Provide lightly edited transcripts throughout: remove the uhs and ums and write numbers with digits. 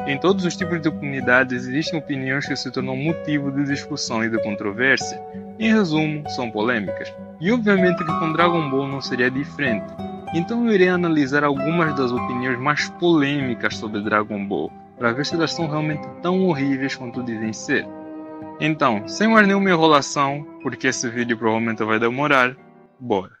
Em todos os tipos de comunidades existem opiniões que se tornam motivo de discussão e de controvérsia. Em resumo, são polêmicas. E obviamente que com Dragon Ball não seria diferente. Então eu irei analisar algumas das opiniões mais polêmicas sobre Dragon Ball, para ver se elas são realmente tão horríveis quanto dizem ser. Então, sem mais nenhuma enrolação, porque esse vídeo provavelmente vai demorar, bora!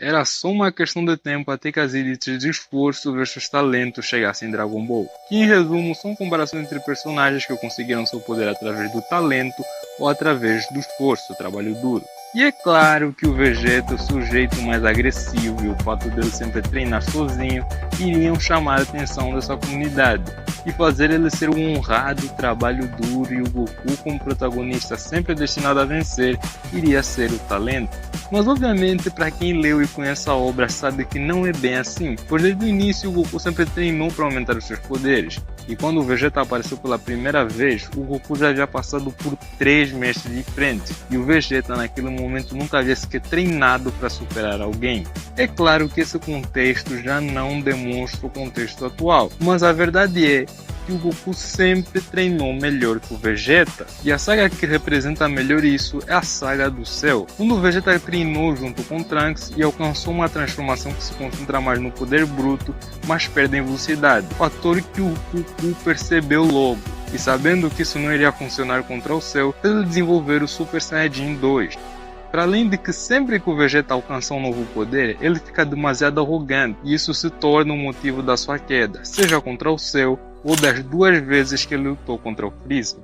Era só uma questão de tempo até que as elites de esforço versus talento chegassem em Dragon Ball, que em resumo são comparações entre personagens que conseguiram seu poder através do talento ou através do esforço, trabalho duro. E é claro que o Vegeta, o sujeito mais agressivo e o fato dele sempre treinar sozinho, iriam chamar a atenção dessa comunidade e fazer ele ser um honrado trabalho duro, e o Goku como protagonista sempre destinado a vencer, iria ser o talento. Mas obviamente para quem leu e conhece a obra sabe que não é bem assim, pois desde o início o Goku sempre treinou para aumentar os seus poderes. E quando o Vegeta apareceu pela primeira vez, o Goku já havia passado por 3 mestres diferentes, e o Vegeta naquele momento nunca havia sequer treinado para superar alguém. É claro que esse contexto já não demonstra o contexto atual, mas a verdade é que o Goku sempre treinou melhor que o Vegeta, e a saga que representa melhor isso é a saga do Cell, quando o Vegeta treinou junto com Trunks e alcançou uma transformação que se concentra mais no poder bruto, mas perde em velocidade, fator que o Goku percebeu logo, e sabendo que isso não iria funcionar contra o Cell, ele desenvolveu o Super Saiyajin 2. Para além de que sempre que o Vegeta alcança um novo poder, ele fica demasiado arrogante, e isso se torna um motivo da sua queda, seja contra o Cell ou das 2 vezes que ele lutou contra o Freeza.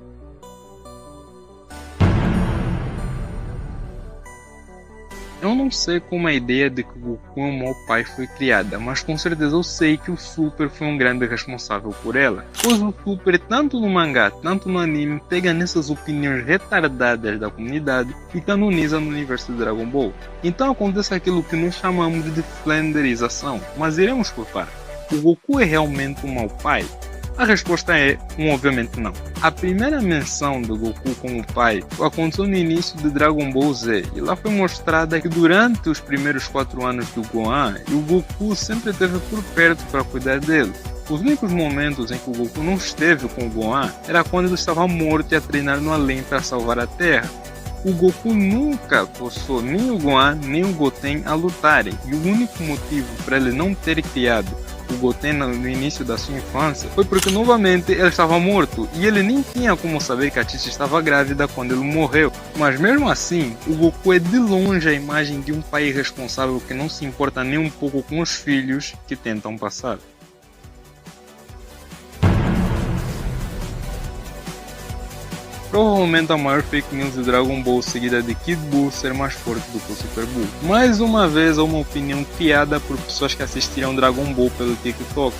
Eu não sei como a ideia de que o Goku é um mau pai foi criada, mas com certeza eu sei que o Super foi um grande responsável por ela, pois o Super, tanto no mangá, tanto no anime, pega nessas opiniões retardadas da comunidade e canoniza no universo de Dragon Ball. Então acontece aquilo que nós chamamos de flanderização, mas iremos por partes. O Goku é realmente um mau pai? A resposta é obviamente não. A primeira menção do Goku como pai aconteceu no início de Dragon Ball Z, e lá foi mostrada que durante os primeiros 4 anos do Gohan, o Goku sempre esteve por perto para cuidar dele. Os únicos momentos em que o Goku não esteve com o Gohan era quando ele estava morto e a treinar no além para salvar a Terra. O Goku nunca forçou nem o Gohan nem o Goten a lutarem, e o único motivo para ele não ter criado o Goten no início da sua infância foi porque novamente ele estava morto, e ele nem tinha como saber que a Tite estava grávida quando ele morreu. Mas mesmo assim, o Goku é de longe a imagem de um pai irresponsável que não se importa nem um pouco com os filhos que tentam passar. Provavelmente a maior fake news de Dragon Ball seguida de Kid Buu ser mais forte do que o Super Buu. Mais uma vez, uma opinião criada por pessoas que assistiram Dragon Ball pelo TikTok,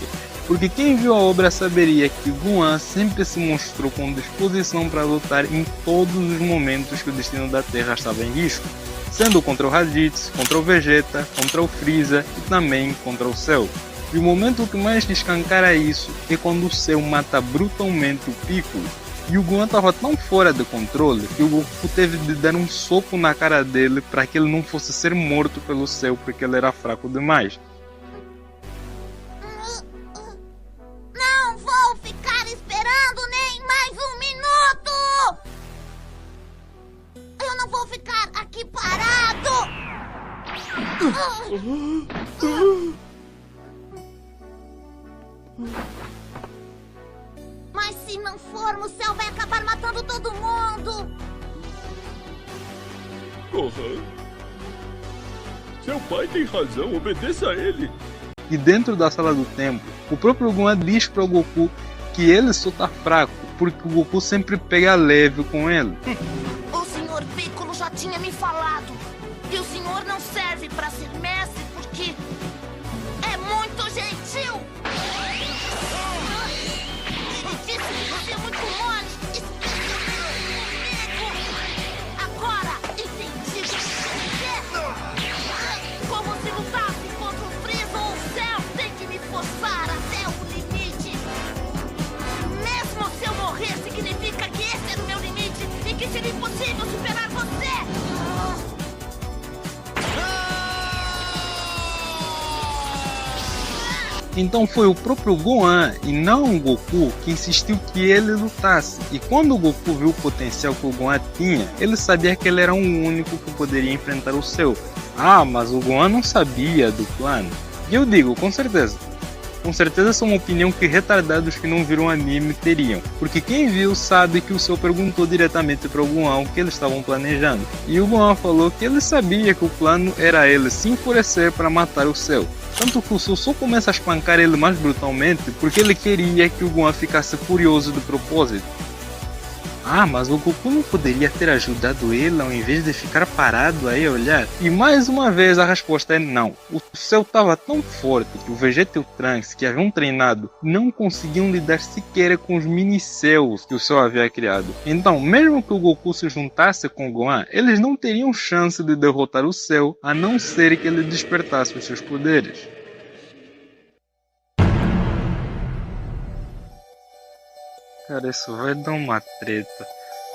porque quem viu a obra saberia que Gohan sempre se mostrou com disposição para lutar em todos os momentos que o destino da Terra estava em risco, sendo contra o Raditz, contra o Vegeta, contra o Freeza e também contra o Cell. E o momento que mais escancara isso é quando o Cell mata brutalmente o Piccolo, e o Gohan estava tão fora de controle que o Goku teve de dar um soco na cara dele para que ele não fosse ser morto pelo Cell, porque ele era fraco demais. Não vou ficar esperando nem mais um minuto! Eu não vou ficar aqui parado! Mas se não formos, o Cell vai acabar matando todo mundo! Gohan, seu pai tem razão, obedeça a ele. E dentro da sala do tempo, o próprio Gohan diz para o Goku que ele só tá fraco porque o Goku sempre pega leve com ele. O Sr. Piccolo já tinha me falado que o senhor não serve para ser mestre porque é muito gentil! Ele disse que você é muito mole! Esquece comigo! Agora entendi o que você quer! Como se lutasse contra o Freeza ou o Cell, tem que me forçar até o limite! Mesmo se eu morrer, significa que esse era o meu limite e que seria impossível superar você! Então foi o próprio Gohan e não o Goku que insistiu que ele lutasse. E quando o Goku viu o potencial que o Gohan tinha, ele sabia que ele era o único que poderia enfrentar o Cell. Ah, mas o Gohan não sabia do plano. E eu digo, com certeza. Com certeza essa é uma opinião que retardados que não viram o anime teriam. Porque quem viu sabe que o Cell perguntou diretamente para o Gohan o que eles estavam planejando. E o Gohan falou que ele sabia que o plano era ele se enfurecer para matar o Cell. Tanto que o Cell só começa a espancar ele mais brutalmente porque ele queria que o Gohan ficasse furioso de propósito. Ah, mas o Goku não poderia ter ajudado ele ao invés de ficar parado aí a olhar? E mais uma vez a resposta é não. O Cell estava tão forte que o Vegeta e o Trunks, que haviam treinado, não conseguiam lidar sequer com os mini-cells que o Cell havia criado. Então, mesmo que o Goku se juntasse com o Gohan, eles não teriam chance de derrotar o Cell, a não ser que ele despertasse os seus poderes. Cara, isso vai dar uma treta.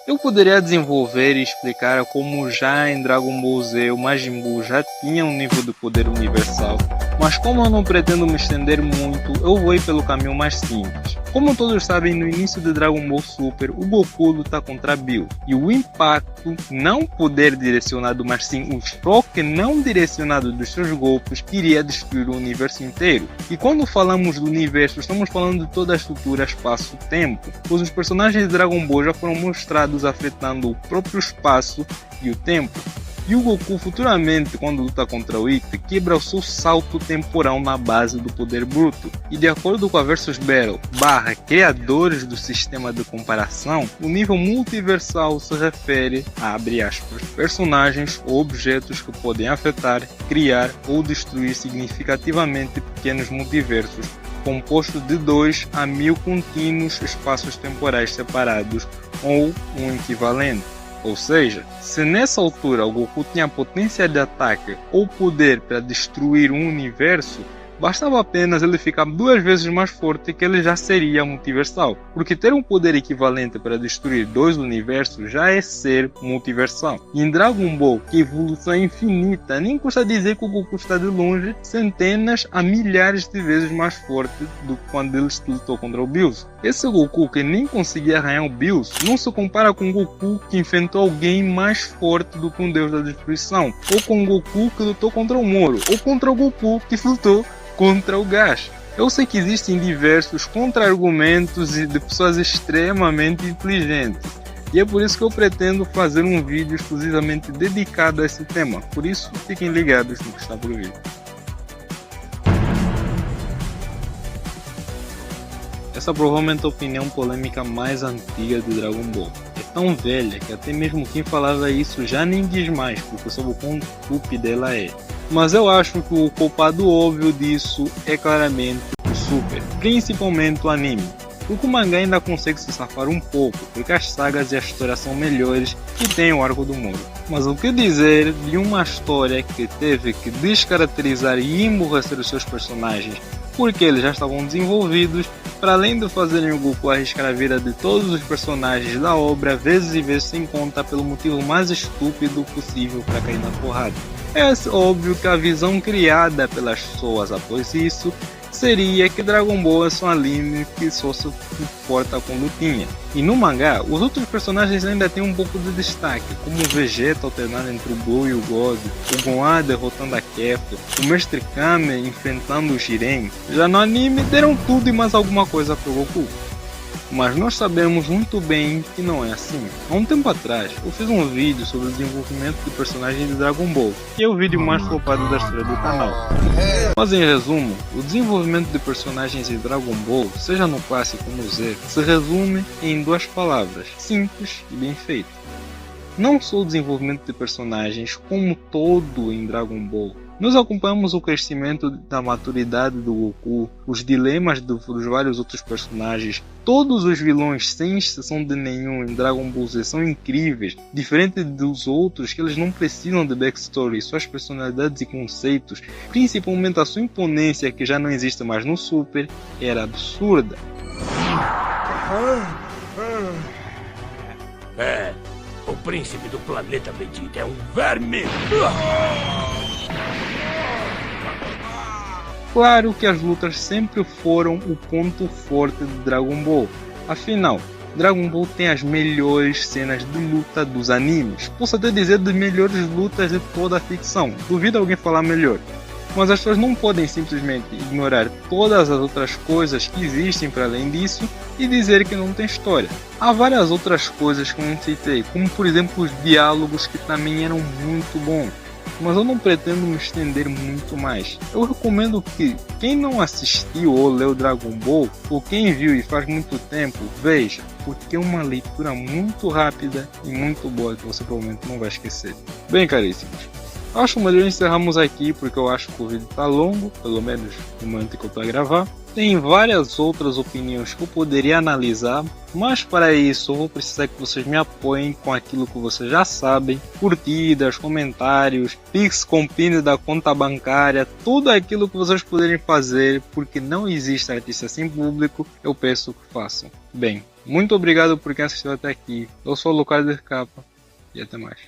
Eu poderia desenvolver e explicar como já em Dragon Ball Z o Majin Buu já tinha um nível de poder universal, mas como eu não pretendo me estender muito, eu vou ir pelo caminho mais simples. Como todos sabem, no início de Dragon Ball Super, o Goku luta contra Bills, e o impacto, não poder direcionado, mas sim o choque não direcionado dos seus golpes, iria destruir o universo inteiro. E quando falamos do universo, estamos falando de toda a estrutura espaço-tempo, pois os personagens de Dragon Ball já foram mostrados afetando o próprio espaço e o tempo. E o Goku futuramente, quando luta contra o Itta, quebra o seu salto temporal na base do poder bruto. E de acordo com a Versus Battle / criadores do sistema de comparação, o nível multiversal se refere a, abre aspas, personagens ou objetos que podem afetar, criar ou destruir significativamente pequenos multiversos, composto de 2 a 1000 contínuos espaços temporais separados ou um equivalente. Ou seja, se nessa altura o Goku tinha potência de ataque ou poder para destruir um universo, bastava apenas ele ficar 2 vezes mais forte que ele já seria multiversal. Porque ter um poder equivalente para destruir 2 universos já é ser multiversal. E em Dragon Ball, que evolução é infinita, nem custa dizer que o Goku está de longe centenas a milhares de vezes mais forte do que quando ele lutou contra o Bills. Esse Goku que nem conseguia arranhar o Bills não se compara com o Goku que enfrentou alguém mais forte do que um deus da destruição, ou com o Goku que lutou contra o Moro, ou contra o Goku que lutou contra o Gash. Eu sei que existem diversos contra-argumentos de pessoas extremamente inteligentes, e é por isso que eu pretendo fazer um vídeo exclusivamente dedicado a esse tema. Por isso, fiquem ligados no que está por vir. Essa provavelmente é a opinião polêmica mais antiga de Dragon Ball. É tão velha que até mesmo quem falava isso já nem diz mais, porque soube o quão estúpida ela é. Mas eu acho que o culpado óbvio disso é claramente o Super, principalmente o anime. Porque o mangá ainda consegue se safar um pouco, porque as sagas e a história são melhores e tem o arco do Moro. Mas o que dizer de uma história que teve que descaracterizar e emburrecer os seus personagens, porque eles já estavam desenvolvidos, para além de fazerem o Goku arriscar a vida de todos os personagens da obra vezes e vezes sem conta pelo motivo mais estúpido possível para cair na porrada. É óbvio que a visão criada pelas pessoas após isso seria que Dragon Ball é só um anime que só se importa com lutinha. E no mangá, os outros personagens ainda têm um pouco de destaque, como o Vegeta alternando entre o Blue e o God, o Gohan derrotando a Kefla, o Mestre Kame enfrentando o Jiren. Já no anime deram tudo e mais alguma coisa pro Goku. Mas nós sabemos muito bem que não é assim. Há um tempo atrás, eu fiz um vídeo sobre o desenvolvimento de personagens de Dragon Ball, que é o vídeo mais flopado da história do canal. Mas em resumo, o desenvolvimento de personagens em Dragon Ball, seja no clássico ou no Z, se resume em 2 palavras, simples e bem feito. Não só o desenvolvimento de personagens como todo em Dragon Ball. Nós acompanhamos o crescimento da maturidade do Goku, os dilemas dos vários outros personagens. Todos os vilões, sem exceção de nenhum, em Dragon Ball Z são incríveis. Diferente dos outros, que eles não precisam de backstory, suas personalidades e conceitos, principalmente a sua imponência, que já não existe mais no Super, era absurda. O príncipe do planeta Vegeta é um verme! Claro que as lutas sempre foram o ponto forte de Dragon Ball. Afinal, Dragon Ball tem as melhores cenas de luta dos animes. Posso até dizer das melhores lutas de toda a ficção. Duvido alguém falar melhor. Mas as pessoas não podem simplesmente ignorar todas as outras coisas que existem para além disso e dizer que não tem história. Há várias outras coisas que eu não citei, como por exemplo os diálogos que também eram muito bons. Mas eu não pretendo me estender muito mais. Eu recomendo que quem não assistiu ou leu Dragon Ball, ou quem viu e faz muito tempo, veja, porque é uma leitura muito rápida e muito boa que você provavelmente não vai esquecer. Bem, caríssimos, acho melhor encerrarmos aqui porque eu acho que o vídeo está longo, pelo menos no momento que eu estou a gravar. Tem várias outras opiniões que eu poderia analisar, mas para isso eu vou precisar que vocês me apoiem com aquilo que vocês já sabem, curtidas, comentários, pix com pin da conta bancária, tudo aquilo que vocês puderem fazer, porque não existe artista sem público, eu peço que façam. Bem, muito obrigado por quem assistiu até aqui, eu sou o Lucas de Capa e até mais.